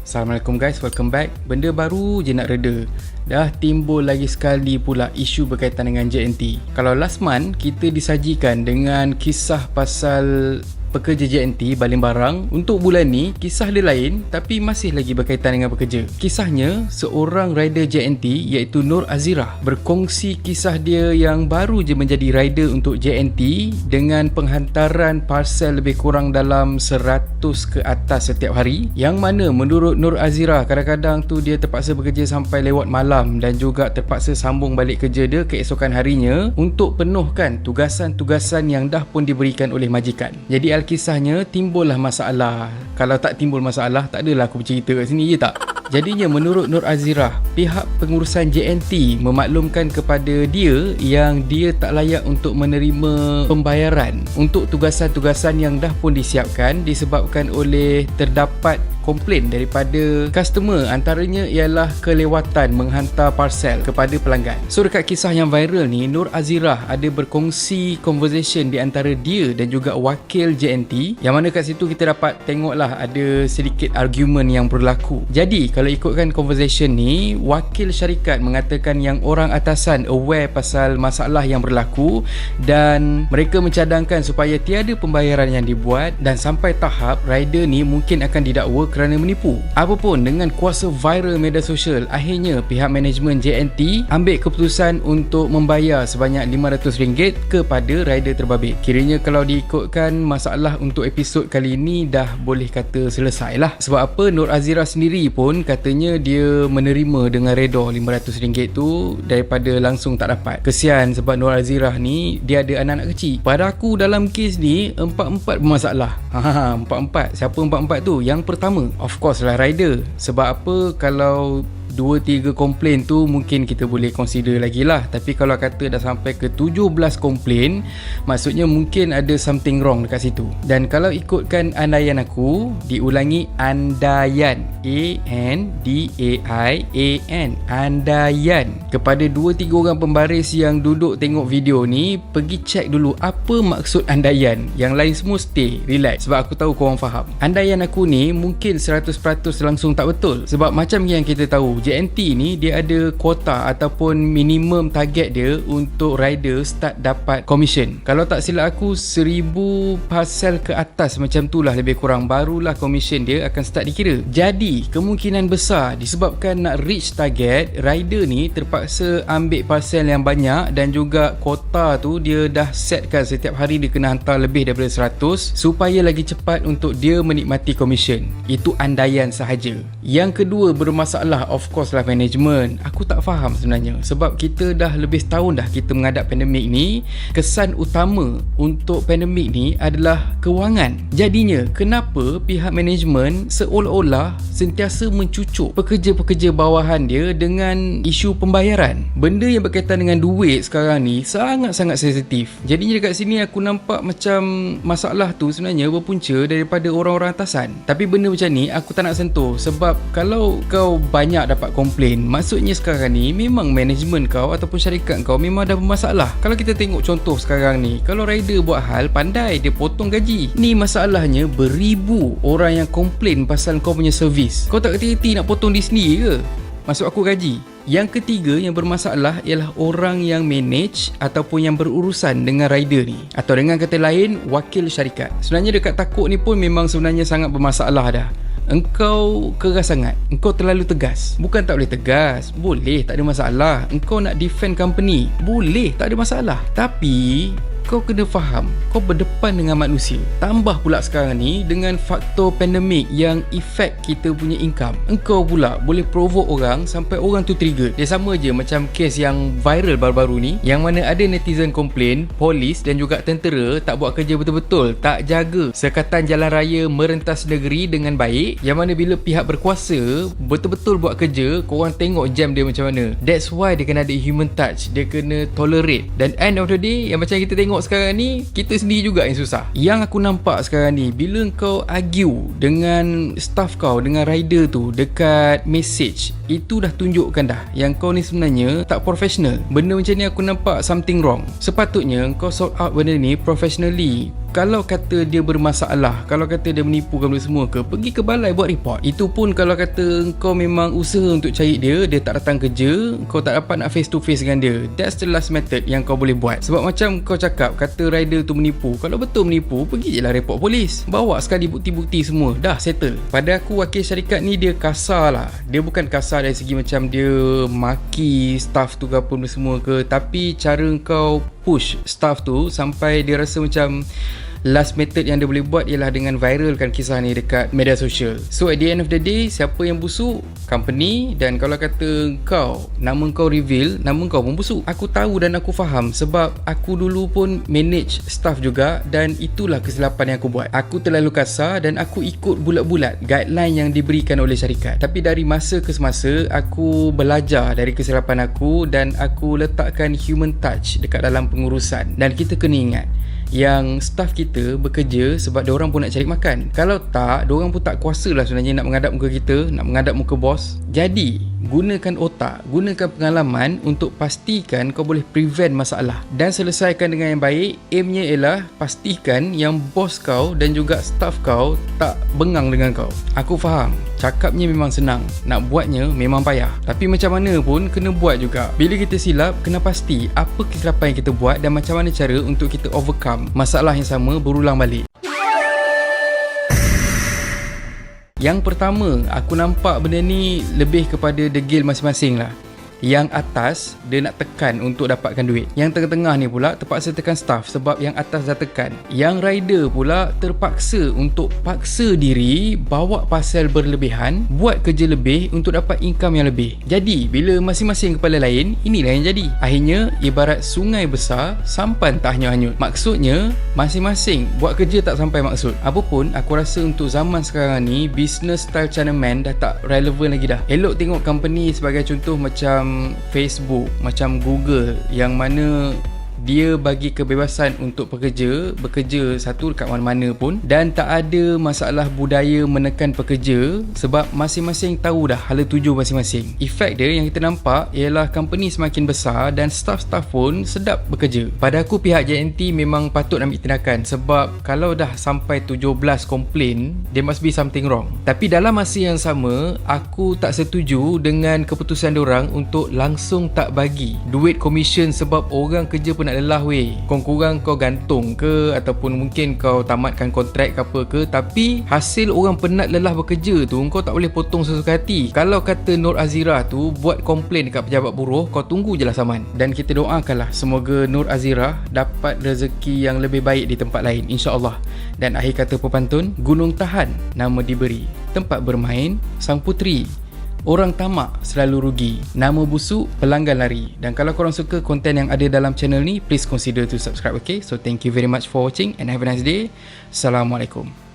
Assalamualaikum guys, welcome back. Benda baru je nak reda. Dah timbul lagi sekali pula isu berkaitan dengan JNT. Kalau last month kita disajikan dengan kisah pasal pekerja JNT baling barang, untuk bulan ni kisah dia lain tapi masih lagi berkaitan dengan pekerja. Kisahnya seorang rider JNT iaitu Nur Azirah berkongsi kisah dia yang baru je menjadi rider untuk JNT dengan penghantaran parcel lebih kurang dalam 100 ke atas setiap hari, yang mana menurut Nur Azirah kadang-kadang tu dia terpaksa bekerja sampai lewat malam dan juga terpaksa sambung balik kerja dia keesokan harinya untuk penuhkan tugasan-tugasan yang dah pun diberikan oleh majikan. Jadi kisahnya timbullah masalah. Kalau tak timbul masalah, tak adalah aku bercerita kat sini, je tak? Jadinya menurut Nur Azirah, pihak pengurusan JNT memaklumkan kepada dia yang dia tak layak untuk menerima pembayaran untuk tugasan-tugasan yang dah pun disiapkan disebabkan oleh terdapat komplain daripada customer, antaranya ialah kelewatan menghantar parcel kepada pelanggan. So dekat kisah yang viral ni, Nur Azirah ada berkongsi conversation di antara dia dan juga wakil JNT, yang mana kat situ kita dapat tengoklah ada sedikit argument yang berlaku. Jadi kalau ikutkan conversation ni, wakil syarikat mengatakan yang orang atasan aware pasal masalah yang berlaku dan mereka mencadangkan supaya tiada pembayaran yang dibuat dan sampai tahap rider ni mungkin akan didakwa kerana menipu. Apapun, dengan kuasa viral media sosial, akhirnya pihak manajemen JNT ambil keputusan untuk membayar sebanyak RM500 kepada rider terbabit. Kiranya kalau diikutkan masalah untuk episod kali ini dah boleh kata selesai lah. Sebab apa, Nur Azirah sendiri pun katanya dia menerima dengan reda RM500 tu daripada langsung tak dapat. Kesian sebab Nur Azirah ni dia ada anak-anak kecil. Pada aku dalam kes ni empat-empat bermasalah. Empat-empat. Siapa empat-empat tu? Yang pertama, of course lah rider. Sebab apa, kalau 2-3 komplain tu mungkin kita boleh consider lagi lah. Tapi kalau kata dah sampai ke 17 komplain, maksudnya mungkin ada something wrong dekat situ. Dan kalau ikutkan andaian aku, diulangi andaian, A-N-D-A-I-A-N, andaian, kepada 2-3 orang pembaris yang duduk tengok video ni, pergi check dulu apa maksud andaian. Yang lain semua stay, relax, sebab aku tahu korang faham. Andaian aku ni mungkin 100% langsung tak betul. Sebab macam yang kita tahu, JNT ni dia ada kuota ataupun minimum target dia untuk rider start dapat commission. Kalau tak silap aku, 1000 parcel ke atas macam tu lah lebih kurang, barulah commission dia akan start dikira. Jadi kemungkinan besar disebabkan nak reach target, rider ni terpaksa ambil parcel yang banyak dan juga kuota tu dia dah setkan setiap hari dia kena hantar lebih daripada 100 supaya lagi cepat untuk dia menikmati commission. Itu andaian sahaja. Yang kedua bermasalah, of course lah, management. Aku tak faham sebenarnya, sebab kita dah lebih setahun dah kita menghadap pandemik ni. Kesan utama untuk pandemik ni adalah kewangan. Jadinya kenapa pihak management seolah-olah sentiasa mencucuk pekerja-pekerja bawahan dia dengan isu pembayaran. Benda yang berkaitan dengan duit sekarang ni sangat-sangat sensitif. Jadinya dekat sini aku nampak macam masalah tu sebenarnya berpunca daripada orang-orang atasan. Tapi benda macam ni aku tak nak sentuh, sebab kalau kau banyak dapat komplain, maksudnya sekarang ni memang management kau ataupun syarikat kau memang ada bermasalah. Kalau kita tengok contoh sekarang ni, kalau rider buat hal pandai, dia potong gaji. Ni masalahnya beribu orang yang komplain pasal kau punya servis. Kau tak hati-hati nak potong di sendiri ke? Masuk aku gaji. Yang ketiga yang bermasalah ialah orang yang manage ataupun yang berurusan dengan rider ni, atau dengan kata lain wakil syarikat. Sebenarnya dekat takut ni pun memang sebenarnya sangat bermasalah dah. Engkau keras sangat, engkau terlalu tegas. Bukan tak boleh tegas, boleh, tak ada masalah. Engkau nak defend company, boleh, tak ada masalah. Tapi kau kena faham, kau berdepan dengan manusia. Tambah pula sekarang ni dengan faktor pandemik yang efek kita punya income. Engkau pula boleh provoke orang sampai orang tu trigger. Dia sama je macam kes yang viral baru-baru ni, yang mana ada netizen komplain polis dan juga tentera tak buat kerja betul-betul, tak jaga sekatan jalan raya merentas negeri dengan baik, yang mana bila pihak berkuasa betul-betul buat kerja, korang tengok jam dia macam mana. That's why dia kena ada human touch, dia kena tolerate. Dan end of the day, yang macam kita tengok sekarang ni, kita sendiri juga yang susah. Yang aku nampak sekarang ni, bila kau argue dengan staff kau, dengan rider tu dekat message, itu dah tunjukkan dah yang kau ni sebenarnya tak professional. Benda macam ni aku nampak something wrong. Sepatutnya kau sort out benda ni professionally. kalau kata dia bermasalah, kalau kata dia menipu kamu semua ke, pergi ke balai buat report. Itu pun kalau kata kau memang usaha untuk cari dia tak datang kerja, kau tak dapat nak face to face dengan dia. That's the last method yang kau boleh buat. Sebab macam kau cakap, kata rider tu menipu. Kalau betul menipu, pergi je lah report polis. Bawa sekali bukti-bukti semua, dah settle. Pada aku, wakil syarikat ni dia kasar lah. Dia bukan kasar dari segi macam dia maki staff tu ke apa semua ke, tapi cara kau push staff tu sampai dia rasa macam last method yang dia boleh buat ialah dengan viralkan kisah ni dekat media sosial. So at the end of the day, siapa yang busuk? Company. Dan kalau kata kau, nama kau reveal, nama kau pun busuk. Aku tahu dan aku faham sebab aku dulu pun manage staff juga, dan itulah kesilapan yang aku buat. Aku terlalu kasar dan aku ikut bulat-bulat guideline yang diberikan oleh syarikat. Tapi dari masa ke semasa, aku belajar dari kesilapan aku dan aku letakkan human touch dekat dalam pengurusan. Dan kita kena ingat yang staff kita bekerja sebab diorang pun nak cari makan. Kalau tak, diorang pun tak kuasa lah sebenarnya nak menghadap muka kita, nak menghadap muka bos. Jadi gunakan otak, gunakan pengalaman untuk pastikan kau boleh prevent masalah dan selesaikan dengan yang baik. Aimnya ialah pastikan yang bos kau dan juga staff kau tak bengang dengan kau. Aku faham, cakapnya memang senang, nak buatnya memang payah. Tapi macam mana pun kena buat juga. Bila kita silap, kena pasti apa kesilapan yang kita buat dan macam mana cara untuk kita overcome masalah yang sama berulang balik. Yang pertama, aku nampak benda ni lebih kepada degil masing-masing lah. Yang atas, dia nak tekan untuk dapatkan duit. Yang tengah-tengah ni pula terpaksa tekan staff sebab yang atas dah tekan. Yang rider pula terpaksa untuk paksa diri bawa pasal berlebihan, buat kerja lebih untuk dapat income yang lebih. Jadi, bila masing-masing kepala lain, inilah yang jadi. Akhirnya, ibarat sungai besar, sampan tak hanyut-hanyut. Maksudnya, masing-masing buat kerja tak sampai maksud. Apapun, aku rasa untuk zaman sekarang ni, business style Chinaman dah tak relevan lagi dah. Elok tengok company sebagai contoh macam Facebook, macam Google, yang mana dia bagi kebebasan untuk bekerja satu dekat mana-mana pun, dan tak ada masalah budaya menekan pekerja sebab masing-masing tahu dah hala tuju masing-masing. Efek dia yang kita nampak ialah company semakin besar dan staff-staff pun sedap bekerja. Pada aku, pihak JNT memang patut ambil tindakan sebab kalau dah sampai 17 komplain, there must be something wrong. Tapi dalam masa yang sama, aku tak setuju dengan keputusan diorang untuk langsung tak bagi duit commission sebab orang kerja pun nak lelah weh. Kurang-kurang kau gantung ke, ataupun mungkin kau tamatkan kontrak ke apa ke, tapi hasil orang penat lelah bekerja tu kau tak boleh potong sesuka hati. Kalau kata Nur Azira tu buat komplain dekat pejabat buruh, kau tunggu je lah saman. Dan kita doakanlah semoga Nur Azira dapat rezeki yang lebih baik di tempat lain, insya-Allah. Dan akhir kata pepantun, gunung tahan nama diberi, tempat bermain sang puteri. Orang tamak selalu rugi, nama busuk pelanggan lari. Dan kalau korang suka konten yang ada dalam channel ni, please consider to subscribe, okay? So thank you very much for watching and have a nice day. Assalamualaikum.